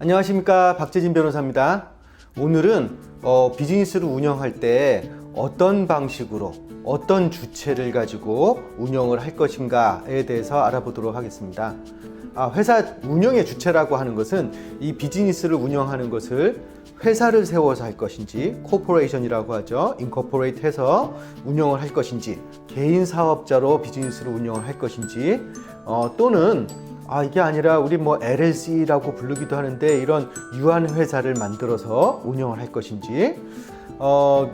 안녕하십니까, 박재진 변호사입니다. 오늘은 비즈니스를 운영할 때 어떤 방식으로 어떤 주체를 가지고 운영을 할 것인가에 대해서 알아보도록 하겠습니다. 회사 운영의 주체라고 하는 것은 이 비즈니스를 운영하는 것을 회사를 세워서 할 것인지, 코퍼레이션이라고 하죠. 인코퍼레이트 해서 운영을 할 것인지, 개인 사업자로 비즈니스를 운영을 할 것인지, 또는 이게 아니라 우리 LLC라고 부르기도 하는데 이런 유한 회사를 만들어서 운영을 할 것인지,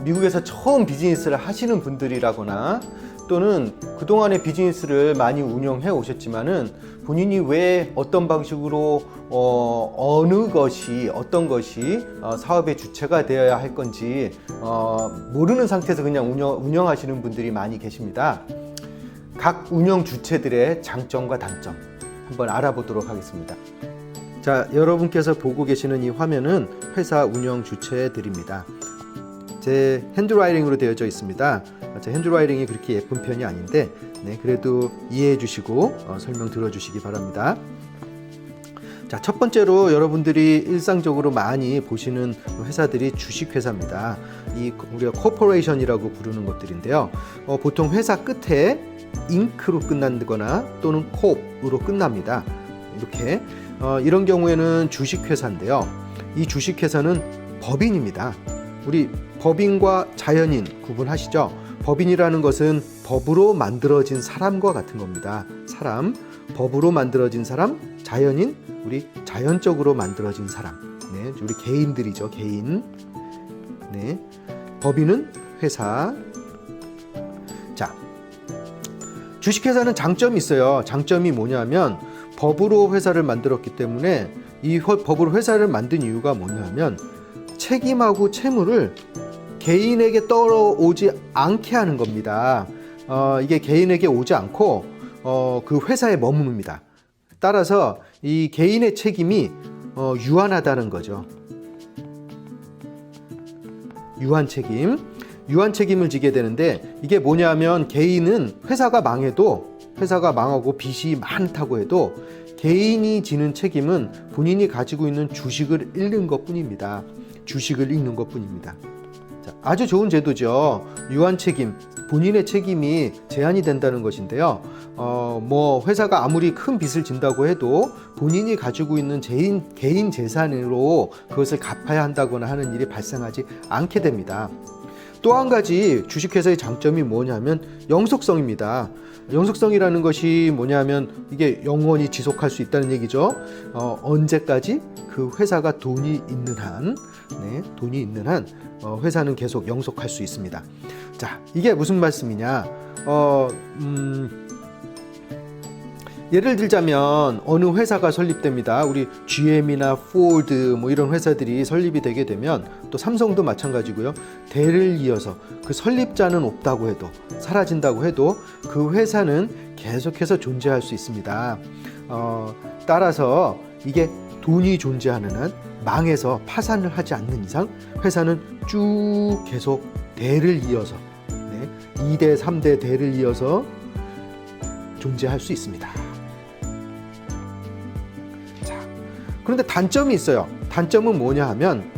미국에서 처음 비즈니스를 하시는 분들이라거나 또는 그동안의 비즈니스를 많이 운영해 오셨지만은 본인이 왜 어떤 방식으로 어떤 것이 사업의 주체가 되어야 할 건지 모르는 상태에서 그냥 운영하시는 분들이 많이 계십니다. 각 운영 주체들의 장점과 단점 한번 알아보도록 하겠습니다. 자, 여러분께서 보고 계시는 이 화면은 회사 운영 주체들입니다. 제 핸드라이팅으로 되어져 있습니다. 제 핸드라이팅이 그렇게 예쁜 편이 아닌데 그래도 이해해 주시고 설명 들어주시기 바랍니다. 자, 첫 번째로 여러분들이 일상적으로 많이 보시는 회사들이 주식회사입니다. 우리가 코퍼레이션이라고 부르는 것들인데요. 보통 회사 끝에 잉크로 끝난다거나 또는 콥으로 끝납니다. 이렇게 이런 경우에는 주식회사인데요. 이 주식회사는 법인입니다. 우리 법인과 자연인 구분하시죠? 법인이라는 것은 법으로 만들어진 사람과 같은 겁니다. 사람, 법으로 만들어진 사람, 자연인, 우리 자연적으로 만들어진 사람. 우리 개인들이죠, 개인. 법인은 회사. 자, 주식회사는 장점이 있어요. 장점이 뭐냐면 법으로 회사를 만들었기 때문에 이 법으로 회사를 만든 이유가 뭐냐면 책임하고 채무를 개인에게 떨어오지 않게 하는 겁니다. 이게 개인에게 오지 않고 그 회사에 머뭅니다. 따라서 이 개인의 책임이 유한하다는 거죠. 유한 책임을 지게 되는데 이게 뭐냐면 개인은 회사가 망하고 빚이 많다고 해도 개인이 지는 책임은 본인이 가지고 있는 주식을 잃는 것뿐입니다. 자, 아주 좋은 제도죠. 유한 책임, 본인의 책임이 제한이 된다는 것인데요. 회사가 아무리 큰 빚을 진다고 해도 본인이 가지고 있는 개인 재산으로 그것을 갚아야 한다거나 하는 일이 발생하지 않게 됩니다. 또 한 가지 주식회사의 장점이 뭐냐면 영속성입니다. 영속성이라는 것이 뭐냐면 이게 영원히 지속할 수 있다는 얘기죠. 언제까지 그 회사가 돈이 있는 한 회사는 계속 영속할 수 있습니다. 자, 이게 무슨 말씀이냐? 예를 들자면 어느 회사가 설립됩니다. 우리 GM이나 포드 이런 회사들이 설립이 되게 되면 또 삼성도 마찬가지고요. 대를 이어서 그 설립자는 없다고 해도 사라진다고 해도 그 회사는 계속해서 존재할 수 있습니다. 따라서 이게 돈이 존재하는 한 망해서 파산을 하지 않는 이상 회사는 쭉 계속 대를 이어서 2대, 3대 대를 이어서 존재할 수 있습니다. 그런데 단점이 있어요. 단점은 뭐냐 하면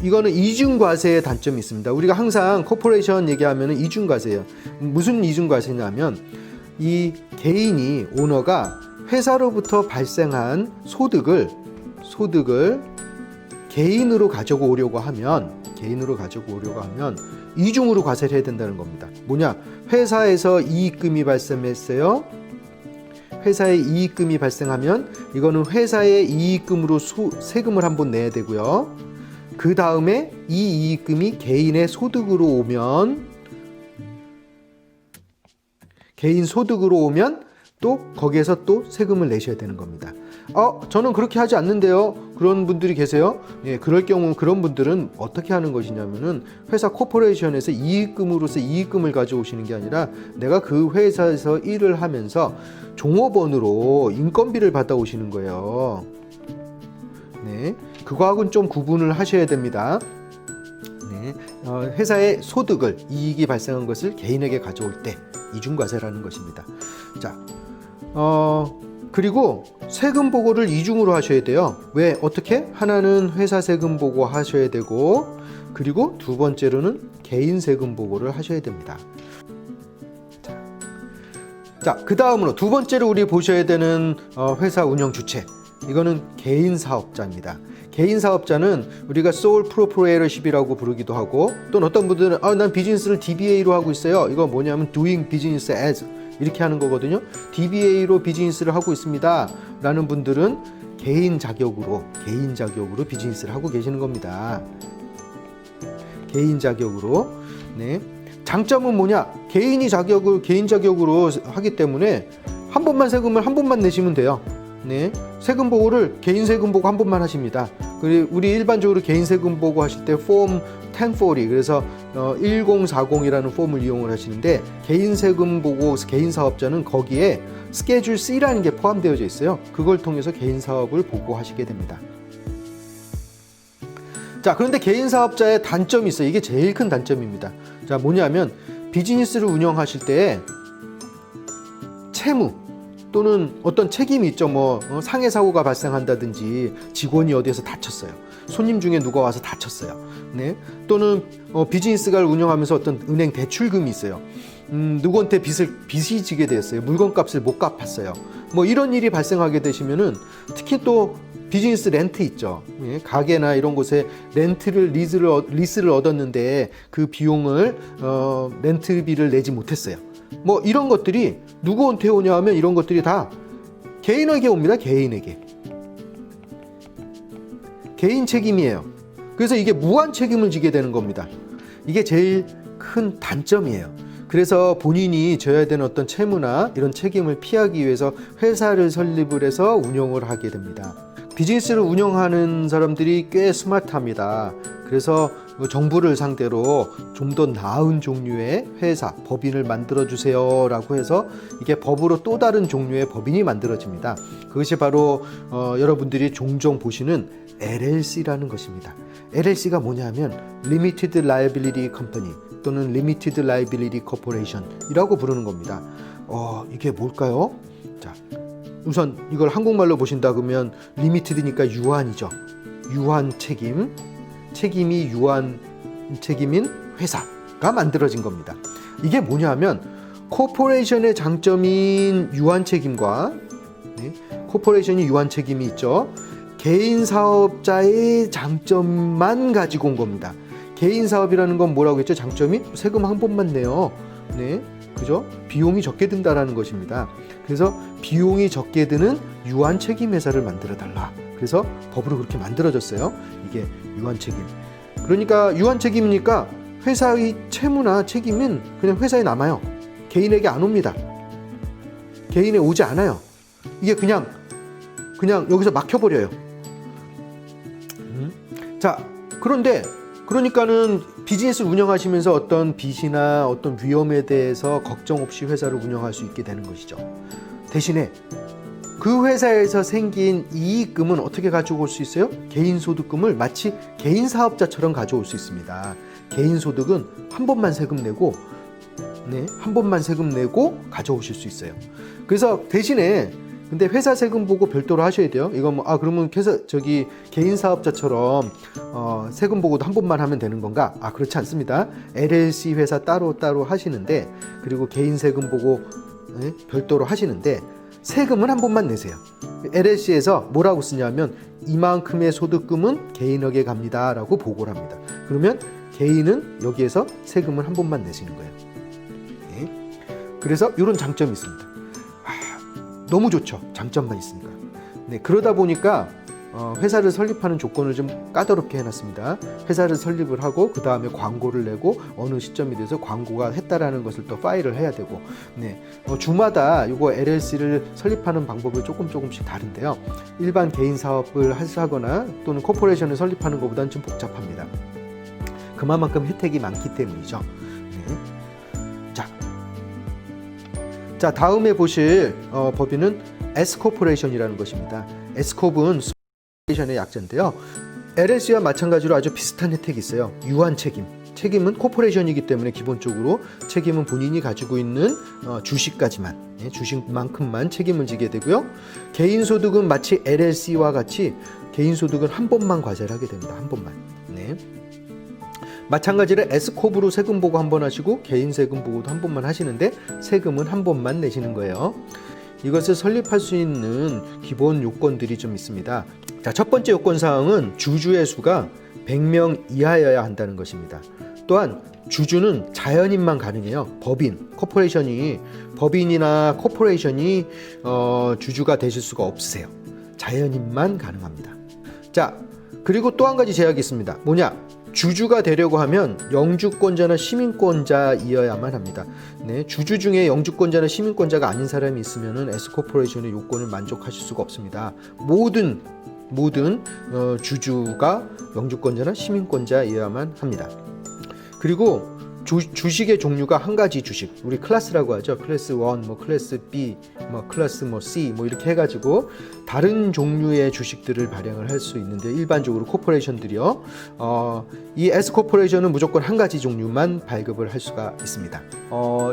이거는 이중과세의 단점이 있습니다. 우리가 항상 코퍼레이션 얘기하면 이중과세예요. 무슨 이중과세냐면 이 개인이 오너가 회사로부터 발생한 소득을 개인으로 가져오려고 하면 이중으로 과세를 해야 된다는 겁니다. 뭐냐? 회사에서 이익금이 발생했어요. 회사에 이익금이 발생하면 이거는 회사의 이익금으로 세금을 한번 내야 되고요. 그 다음에 이 이익금이 개인의 소득으로 오면 또 거기에서 또 세금을 내셔야 되는 겁니다. 저는 그렇게 하지 않는데요. 그런 분들이 계세요. 그럴 경우 그런 분들은 어떻게 하는 것이냐면은 회사 코퍼레이션에서 이익금으로서 이익금을 가져오시는 게 아니라 내가 그 회사에서 일을 하면서 종업원으로 인건비를 받아오시는 거예요. 그거하고는 좀 구분을 하셔야 됩니다. 회사의 이익이 발생한 것을 개인에게 가져올 때 이중과세라는 것입니다. 자, 그리고 세금 보고를 이중으로 하셔야 돼요. 왜? 어떻게? 하나는 회사 세금 보고 하셔야 되고, 그리고 두 번째로는 개인 세금 보고를 하셔야 됩니다. 자, 그 다음으로 두 번째로 우리 보셔야 되는 회사 운영 주체. 이거는 개인 사업자입니다. 개인 사업자는 우리가 sole proprietorship이라고 부르기도 하고, 또는 어떤 분들은 난 비즈니스를 DBA로 하고 있어요. 이거 뭐냐면 doing business as 이렇게 하는 거거든요. DBA로 비즈니스를 하고 있습니다 라는 분들은 개인 자격으로 비즈니스를 하고 계시는 겁니다. 개인 자격으로. 네. 장점은 뭐냐? 개인 자격으로 하기 때문에 한 번만 세금을 한 번만 내시면 돼요. 네. 세금 보고를 개인 세금 보고 한 번만 하십니다. 그리고 우리 일반적으로 개인 세금 보고 하실 때 폼 1040, 그래서 1040이라는 폼을 이용을 하시는데, 개인 세금 보고 개인 사업자는 거기에 스케줄 C라는 게 포함되어 있어요. 그걸 통해서 개인 사업을 보고하시게 됩니다. 자, 그런데 개인 사업자의 단점이 있어요. 이게 제일 큰 단점입니다. 자, 뭐냐면 비즈니스를 운영하실 때 채무 또는 어떤 책임이 있죠. 상해 사고가 발생한다든지, 직원이 어디에서 다쳤어요. 손님 중에 누가 와서 다쳤어요. 네. 또는 비즈니스를 운영하면서 어떤 은행 대출금이 있어요. 누구한테 빚이 지게 되었어요. 물건값을 못 갚았어요. 이런 일이 발생하게 되시면은, 특히 또 비즈니스 렌트 있죠. 예, 가게나 이런 곳에 리스를 얻었는데 그 비용을 렌트비를 내지 못했어요. 이런 것들이 누구한테 오냐 하면, 이런 것들이 다 개인에게 옵니다. 개인 책임이에요. 그래서 이게 무한 책임을 지게 되는 겁니다. 이게 제일 큰 단점이에요. 그래서 본인이 져야 되는 어떤 채무나 이런 책임을 피하기 위해서 회사를 설립을 해서 운영을 하게 됩니다. 비즈니스를 운영하는 사람들이 꽤 스마트합니다. 그래서 정부를 상대로 좀 더 나은 종류의 회사, 법인을 만들어주세요 라고 해서 이게 법으로 또 다른 종류의 법인이 만들어집니다. 그것이 바로 여러분들이 종종 보시는 LLC라는 것입니다. LLC가 뭐냐면 Limited Liability Company 또는 Limited Liability Corporation 이라고 부르는 겁니다. 이게 뭘까요? 자, 우선 이걸 한국말로 보신다 그러면 리미티드니까 유한이죠. 유한 책임이 유한 책임인 회사가 만들어진 겁니다. 이게 뭐냐면 코퍼레이션의 장점인 유한 책임과 코퍼레이션이 유한 책임이 있죠. 개인 사업자의 장점만 가지고 온 겁니다. 개인 사업이라는 건 뭐라고 했죠? 장점이 세금 한 번만 내요. 네, 그죠? 비용이 적게 든다라는 것입니다. 그래서 비용이 적게 드는 유한 책임 회사를 만들어 달라. 그래서 법으로 그렇게 만들어졌어요. 이게 유한 책임. 그러니까 유한 책임이니까 회사의 채무나 책임은 그냥 회사에 남아요. 개인에게 안 옵니다. 개인에 오지 않아요. 이게 그냥 여기서 막혀버려요. 자, 그러니까는 비즈니스를 운영하시면서 어떤 빚이나 어떤 위험에 대해서 걱정 없이 회사를 운영할 수 있게 되는 것이죠. 대신에 그 회사에서 생긴 이익금은 어떻게 가져올 수 있어요? 개인 소득금을 마치 개인 사업자처럼 가져올 수 있습니다. 개인 소득은 한 번만 세금 내고 가져오실 수 있어요. 그래서 대신에 근데 회사 세금 보고 별도로 하셔야 돼요. 이건 그러면 개인 사업자처럼 세금 보고도 한 번만 하면 되는 건가? 그렇지 않습니다. LLC 회사 따로 하시는데, 그리고 개인 세금 보고 별도로 하시는데 세금은 한 번만 내세요. LLC에서 뭐라고 쓰냐면 이만큼의 소득금은 개인에게 갑니다 라고 보고를 합니다. 그러면 개인은 여기에서 세금을 한 번만 내시는 거예요. 그래서 이런 장점이 있습니다. 너무 좋죠. 장점만 있으니까. 그러다 보니까 회사를 설립하는 조건을 좀 까다롭게 해놨습니다. 회사를 설립을 하고 그 다음에 광고를 내고 어느 시점이 돼서 광고가 했다라는 것을 또 파일을 해야 되고, 주마다 이거 LLC를 설립하는 방법이 조금씩 다른데요. 일반 개인 사업을 하거나 또는 코퍼레이션을 설립하는 것보다는 좀 복잡합니다. 그만큼 혜택이 많기 때문이죠. 자, 다음에 보실 법인은 S코퍼레이션이라는 것입니다. S코프는 코퍼레이션의 약자인데요. LLC와 마찬가지로 아주 비슷한 혜택이 있어요. 유한 책임. 책임은 코퍼레이션이기 때문에 기본적으로 책임은 본인이 가지고 있는 주식까지만, 주식만큼만 책임을 지게 되고요. 개인소득은 마치 LLC와 같이 개인소득은 한 번만 과세를 하게 됩니다. 한 번만. 네. 마찬가지로 S코브로 세금 보고 한 번 하시고 개인 세금 보고도 한 번만 하시는데 세금은 한 번만 내시는 거예요. 이것을 설립할 수 있는 기본 요건들이 좀 있습니다. 자, 첫 번째 요건 사항은 주주의 수가 100명 이하여야 한다는 것입니다. 또한 주주는 자연인만 가능해요. 법인, 법인이나 코퍼레이션이 주주가 되실 수가 없으세요. 자연인만 가능합니다. 자, 그리고 또 한 가지 제약이 있습니다. 뭐냐? 주주가 되려고 하면 영주권자나 시민권자이어야만 합니다. 네, 주주 중에 영주권자나 시민권자가 아닌 사람이 있으면은 S코퍼레이션의 요건을 만족하실 수가 없습니다. 모든 주주가 영주권자나 시민권자이어야만 합니다. 그리고 주식의 종류가 한 가지 주식, 우리 클래스라고 하죠. 클래스 1, 클래스 B, 클래스 C 이렇게 해가지고 다른 종류의 주식들을 발행을 할 수 있는데 일반적으로 코퍼레이션들이요. 이 S코퍼레이션은 무조건 한 가지 종류만 발급을 할 수가 있습니다.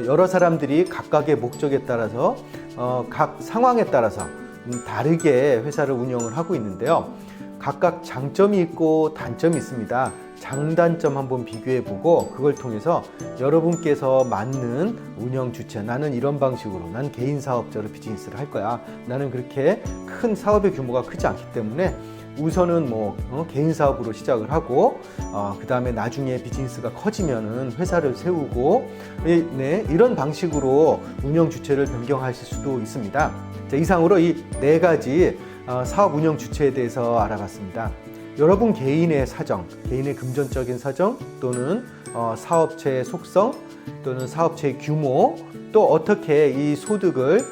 여러 사람들이 각각의 목적에 따라서 각 상황에 따라서 다르게 회사를 운영을 하고 있는데요. 각각 장점이 있고 단점이 있습니다. 장단점 한번 비교해보고 그걸 통해서 여러분께서 맞는 운영 주체, 나는 이런 방식으로, 난 개인 사업자로 비즈니스를 할 거야. 나는 그렇게 큰 사업의 규모가 크지 않기 때문에 우선은 개인 사업으로 시작을 하고 그 다음에 나중에 비즈니스가 커지면은 회사를 세우고 이런 방식으로 운영 주체를 변경하실 수도 있습니다. 자, 이상으로 이 네 가지 사업 운영 주체에 대해서 알아봤습니다. 여러분 개인의 사정, 개인의 금전적인 사정 또는 사업체의 속성 또는 사업체의 규모 또 어떻게 이 소득을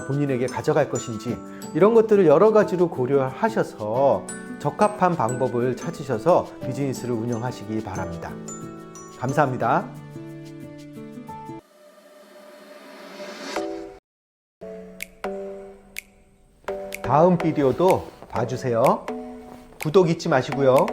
본인에게 가져갈 것인지 이런 것들을 여러 가지로 고려하셔서 적합한 방법을 찾으셔서 비즈니스를 운영하시기 바랍니다. 감사합니다. 다음 비디오도 봐주세요. 구독 잊지 마시고요.